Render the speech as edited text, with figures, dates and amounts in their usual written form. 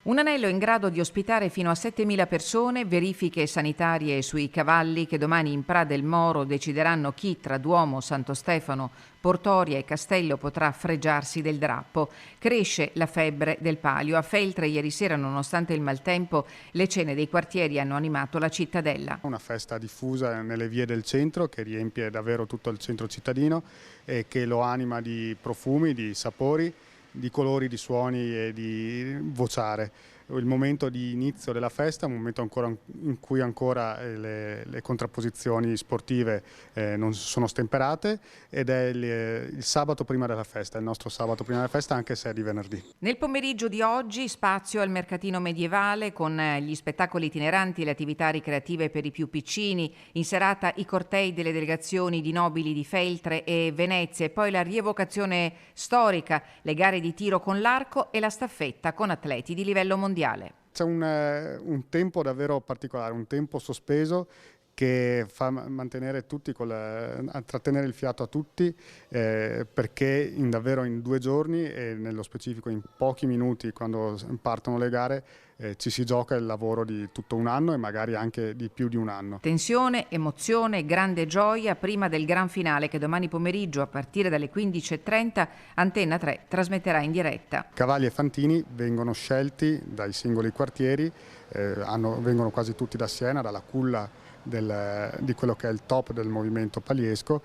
Un anello in grado di ospitare fino a 7.000 persone, verifiche sanitarie sui cavalli che domani in Pra del Moro decideranno chi tra Duomo, Santo Stefano, Portoria e Castello potrà fregiarsi del drappo. Cresce la febbre del Palio. A Feltre ieri sera, nonostante il maltempo, le cene dei quartieri hanno animato la cittadella. Una festa diffusa nelle vie del centro che riempie davvero tutto il centro cittadino e che lo anima di profumi, di sapori, di colori, di suoni e di vociare. Il momento di inizio della festa è un momento in cui ancora le contrapposizioni sportive non sono stemperate ed è il sabato prima della festa, il nostro sabato prima della festa, anche se è di venerdì. Nel pomeriggio di oggi spazio al mercatino medievale con gli spettacoli itineranti e le attività ricreative per i più piccini, in serata i cortei delle delegazioni di nobili di Feltre e Venezia e poi la rievocazione storica, le gare di tiro con l'arco e la staffetta con atleti di livello mondiale. C'è un tempo davvero particolare, un tempo sospeso che fa mantenere tutti, a trattenere il fiato a tutti, perché davvero in 2 giorni e nello specifico in pochi minuti quando partono le gare ci si gioca il lavoro di tutto un anno e magari anche di più di un anno. Tensione, emozione, grande gioia prima del gran finale che domani pomeriggio a partire dalle 15:30 Antenna 3 trasmetterà in diretta. Cavalli e fantini vengono scelti dai singoli quartieri, vengono quasi tutti da Siena, dalla culla di quello che è il top del movimento paliesco.